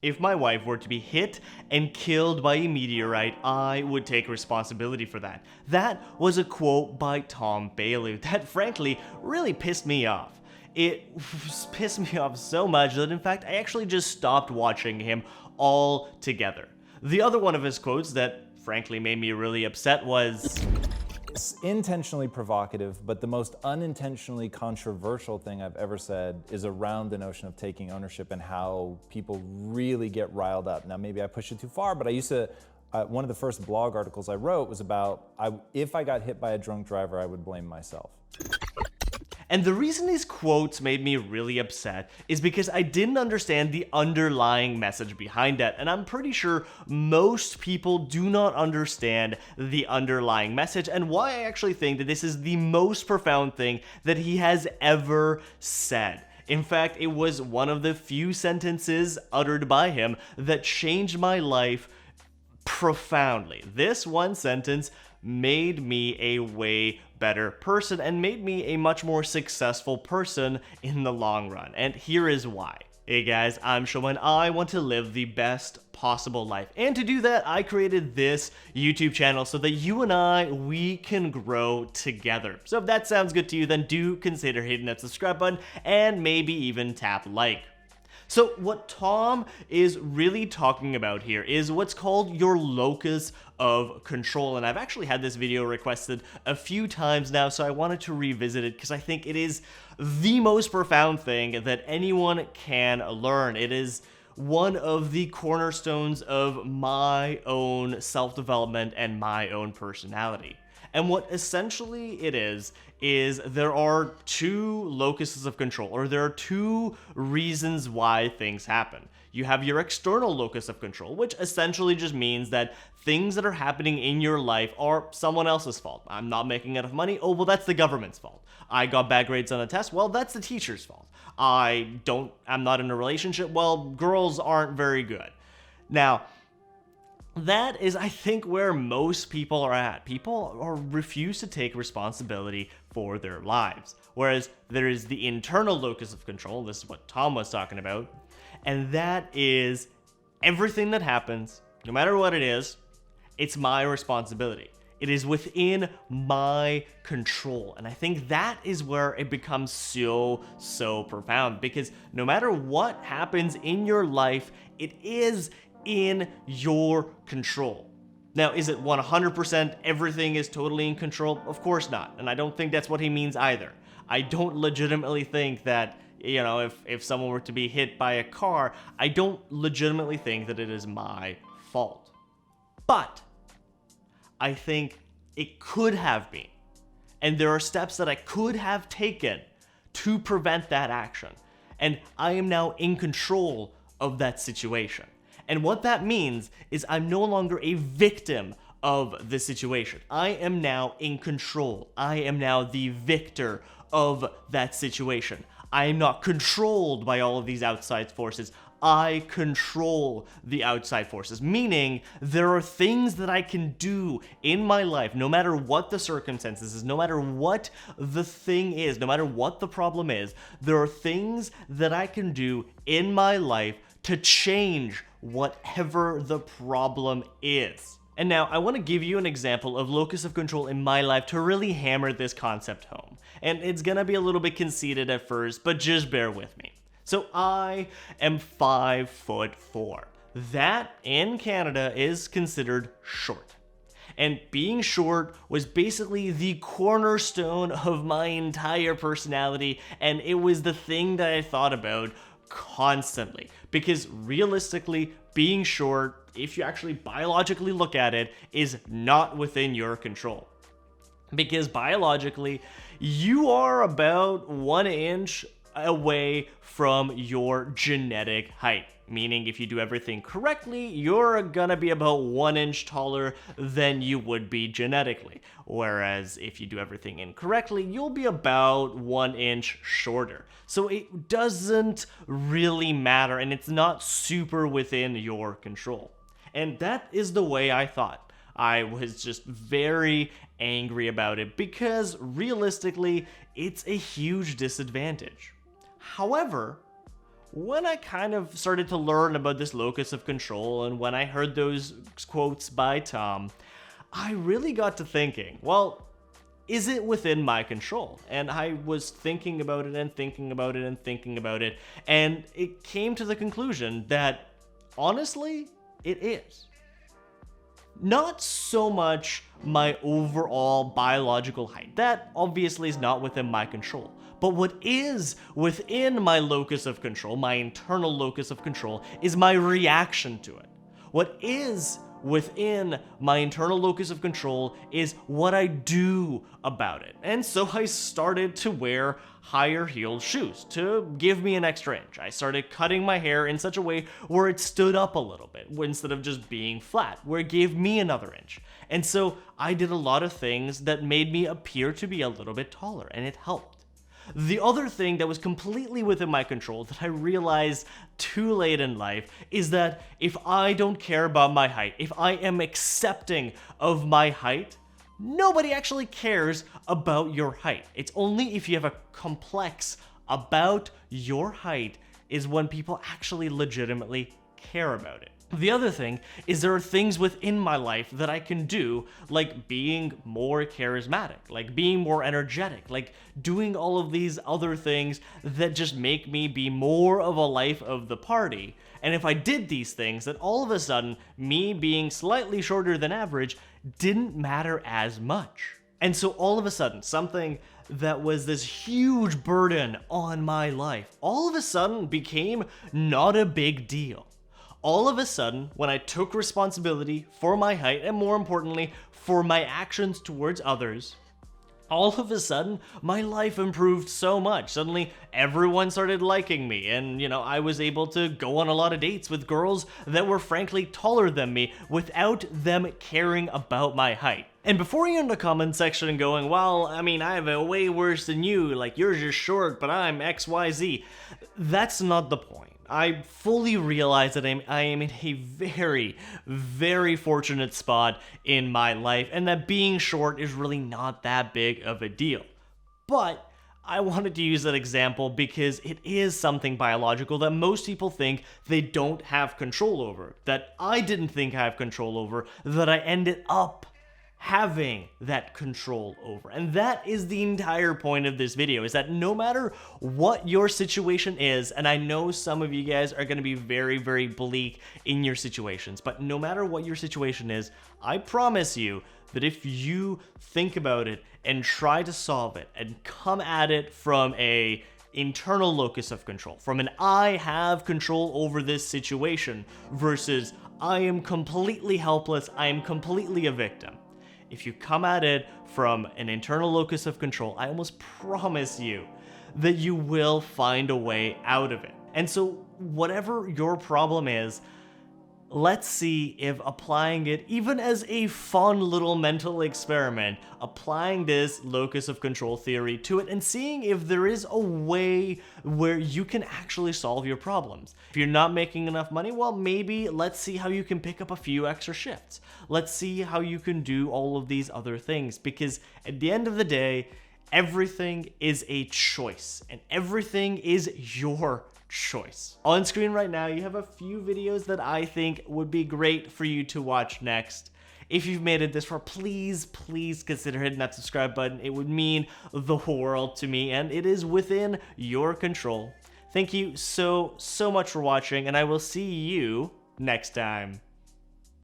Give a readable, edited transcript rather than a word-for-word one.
If my wife were to be hit and killed by a meteorite, I would take responsibility for that. That was a quote by Tom Bailey that frankly really pissed me off. It pissed me off so much that in fact I actually just stopped watching him altogether. The other one of his quotes that frankly made me really upset was, It's intentionally provocative, but the most unintentionally controversial thing I've ever said is around the notion of taking ownership and how people really get riled up. Now, maybe I pushed it too far, but I used to, one of the first blog articles I wrote was about, if I got hit by a drunk driver, I would blame myself. and the reason these quotes made me really upset is because I didn't understand the underlying message behind it, and I'm pretty sure most people do not understand the underlying message and why I actually think that this is the most profound thing that he has ever said. In fact, it was one of the few sentences uttered by him that changed my life profoundly. This one sentence made me a way better person and made me a much more successful person in the long run. And here is why. Hey guys, I'm Shoma and I want to live the best possible life. And to do that, I created this YouTube channel so that you and we can grow together. So if that sounds good to you, then do consider hitting that subscribe button and maybe even tap like. So what Tom is really talking about here is what's called your locus of control. And I've actually had this video requested a few times now, so I wanted to revisit it because I think it is the most profound thing that anyone can learn. It is one of the cornerstones of my own self-development and my own personality. And what essentially it is there are two locuses of control, or there are two reasons why things happen. You have your external locus of control, which essentially just means that things that are happening in your life are someone else's fault. I'm not making enough money. Oh, well, that's the government's fault. I got bad grades on a test. Well, that's the teacher's fault. I'm not in a relationship. Well, girls aren't very good. Now, that is, I think, where most people are at. People refuse to take responsibility for their lives. Whereas there is the internal locus of control, this is what Tom was talking about, and that is everything that happens, no matter what it is, it's my responsibility. It is within my control. And I think that is where it becomes so profound, because no matter what happens in your life, it is in your control. Now, is it 100% everything is totally in control? Of course not. And I don't think that's what he means either. I don't legitimately think that, you know, if someone were to be hit by a car, I don't legitimately think that it is my fault. But I think it could have been. And there are steps that I could have taken to prevent that action. And I am now in control of that situation. And what that means is I'm no longer a victim of the situation. I am now in control. I am now the victor of that situation. I am not controlled by all of these outside forces. I control the outside forces, meaning there are things that I can do in my life, no matter what the circumstances is, no matter what the thing is, no matter what the problem is, there are things that I can do in my life to change whatever the problem is. And now I want to give you an example of locus of control in my life to really hammer this concept home. And it's gonna be a little bit conceited at first, but just bear with me. So I am 5'4". That in Canada is considered short. And being short was basically the cornerstone of my entire personality, and it was the thing that I thought about constantly. Because realistically, being short, if you actually biologically look at it, is not within your control. Because biologically, you are about 1 inch away from your genetic height. Meaning if you do everything correctly, you're gonna be about 1 inch taller than you would be genetically. Whereas if you do everything incorrectly, you'll be about 1 inch shorter. So it doesn't really matter, and it's not super within your control. And that is the way I thought. I was just very angry about it because realistically, it's a huge disadvantage. However, when I kind of started to learn about this locus of control and when I heard those quotes by Tom, I really got to thinking, well, is it within my control? And I was thinking about it and thinking about it and thinking about it, and it came to the conclusion that, honestly, it is. Not so much my overall biological height. That obviously is not within my control. But what is within my locus of control, my internal locus of control, is my reaction to it. What is within my internal locus of control is what I do about it. And so I started to wear higher heeled shoes to give me an extra inch. I started cutting my hair in such a way where it stood up a little bit instead of just being flat, where it gave me another inch. And so I did a lot of things that made me appear to be a little bit taller, and it helped. The other thing that was completely within my control that I realized too late in life is that if I don't care about my height, if I am accepting of my height, nobody actually cares about your height. It's only if you have a complex about your height is when people actually legitimately care about it. The other thing is there are things within my life that I can do, like being more charismatic, like being more energetic, like doing all of these other things that just make me be more of a life of the party. And if I did these things, then all of a sudden, me being slightly shorter than average didn't matter as much. And so all of a sudden, something that was this huge burden on my life, all of a sudden became not a big deal. All of a sudden, when I took responsibility for my height and more importantly, for my actions towards others, all of a sudden, my life improved so much. Suddenly, everyone started liking me, and I was able to go on a lot of dates with girls that were frankly taller than me without them caring about my height. And before you're in the comment section and going, well, I have it way worse than you, like you're just short, but I'm XYZ, that's not the point. I fully realize that I am in a very, very fortunate spot in my life, and that being short is really not that big of a deal. But I wanted to use that example because it is something biological that most people think they don't have control over, that I didn't think I have control over, that I ended up having that control over. And that is the entire point of this video, is that no matter what your situation is, and I know some of you guys are going to be very, very bleak in your situations, but no matter what your situation is, I promise you that if you think about it and try to solve it and come at it from a internal locus of control, from an I have control over this situation versus I am completely helpless, I am completely a victim. If you come at it from an internal locus of control, I almost promise you that you will find a way out of it. And so whatever your problem is, let's see if applying it, even as a fun little mental experiment, applying this locus of control theory to it and seeing if there is a way where you can actually solve your problems. If you're not making enough money, well, maybe let's see how you can pick up a few extra shifts. Let's see how you can do all of these other things, because at the end of the day, everything is a choice and everything is your choice. On screen right now, you have a few videos that I think would be great for you to watch next. If you've made it this far, please consider hitting that subscribe button. It would mean the world to me, and it is within your control. Thank you so much for watching, and I will see you next time.